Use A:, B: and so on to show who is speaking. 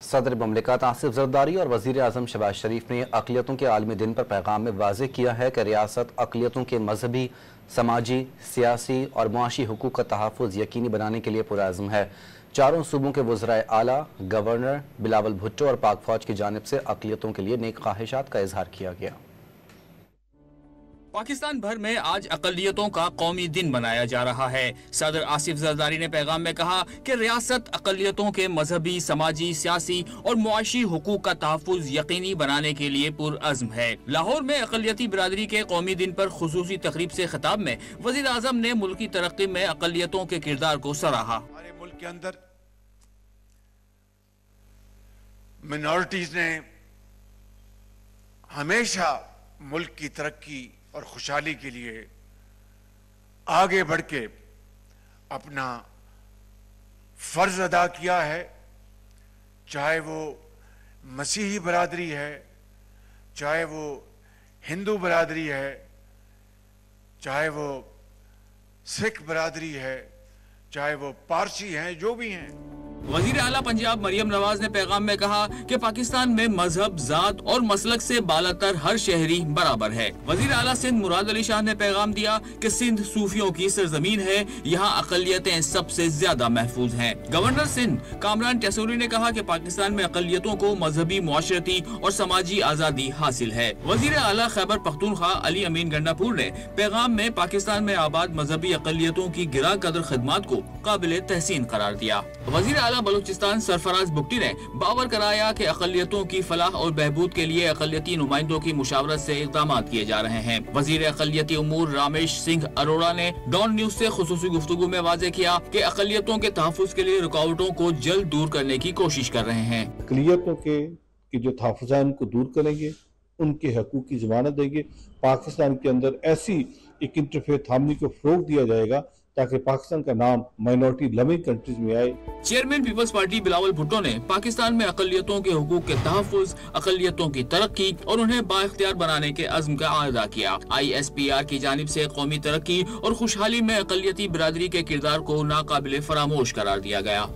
A: صدر مملکت آصف زرداری اور وزیر اعظم شہباز شریف نے اقلیتوں کے عالمی دن پر پیغام میں واضح کیا ہے کہ ریاست اقلیتوں کے مذہبی، سماجی، سیاسی اور معاشی حقوق کا تحفظ یقینی بنانے کے لیے پرعزم ہے۔ چاروں صوبوں کے وزرائے اعلیٰ، گورنر بلاول بھٹو اور پاک فوج کی جانب سے اقلیتوں کے لیے نیک خواہشات کا اظہار کیا گیا۔
B: پاکستان بھر میں آج اقلیتوں کا قومی دن منایا جا رہا ہے۔ صدر آصف زرداری نے پیغام میں کہا کہ ریاست اقلیتوں کے مذہبی، سماجی، سیاسی اور معاشی حقوق کا تحفظ یقینی بنانے کے لیے پرعزم ہے۔ لاہور میں اقلیتی برادری کے قومی دن پر خصوصی تقریب سے خطاب میں وزیر اعظم نے ملکی ترقی میں اقلیتوں کے کردار کو سراہا۔
C: ہمارے ملک کے اندر منورٹیز نے ہمیشہ ملک کی ترقی اور خوشحالی کے لیے آگے بڑھ کے اپنا فرض ادا کیا ہے، چاہے وہ مسیحی برادری ہے، چاہے وہ ہندو برادری ہے، چاہے وہ سکھ برادری ہے، چاہے وہ پارسی ہیں، جو بھی ہیں۔
B: وزیر اعلیٰ پنجاب مریم نواز نے پیغام میں کہا کہ پاکستان میں مذہب، ذات اور مسلک سے بالاتر ہر شہری برابر ہے۔ وزیر اعلیٰ سندھ مراد علی شاہ نے پیغام دیا کہ سندھ صوفیوں کی سرزمین ہے، یہاں اقلیتیں سب سے زیادہ محفوظ ہیں۔ گورنر سندھ کامران ٹیسوری نے کہا کہ پاکستان میں اقلیتوں کو مذہبی، معاشرتی اور سماجی آزادی حاصل ہے۔ وزیر اعلیٰ خیبر پختونخوا علی امین گنڈاپور نے پیغام میں پاکستان میں آباد مذہبی اقلیتوں کی گراں قدر خدمات کو قابل تحسین قرار دیا۔ وزیر اعلیٰ بلوچستان سرفراز بگٹی نے باور کرایا کہ اقلیتوں کی فلاح اور بہبود کے لیے اقلیتی نمائندوں کی مشاورت سے اقدامات کیے جا رہے ہیں۔ وزیر اقلیتی امور رامیش سنگھ اروڑا نے ڈان نیوز سے خصوصی گفتگو میں واضح کیا کہ اقلیتوں کے تحفظ کے لیے رکاوٹوں کو جلد دور کرنے کی کوشش کر رہے ہیں۔
D: اقلیتوں کے جو تحفظ ہیں ان کو دور کریں گے، ان کے حقوق کی ضمانت دیں گے۔ پاکستان کے اندر ایسی ایک انٹرفیتھ ہارمنی کو فروغ دیا جائے گا تاکہ پاکستان کا نام مائنورٹی لونگ کنٹریز میں آئے۔
B: چیئرمین پیپلز پارٹی بلاول بھٹو نے پاکستان میں اقلیتوں کے حقوق کے تحفظ، اقلیتوں کی ترقی اور انہیں بااختیار بنانے کے عزم کا اعادہ کیا۔ ISPR کی جانب سے قومی ترقی اور خوشحالی میں اقلیتی برادری کے کردار کو ناقابل فراموش قرار دیا گیا۔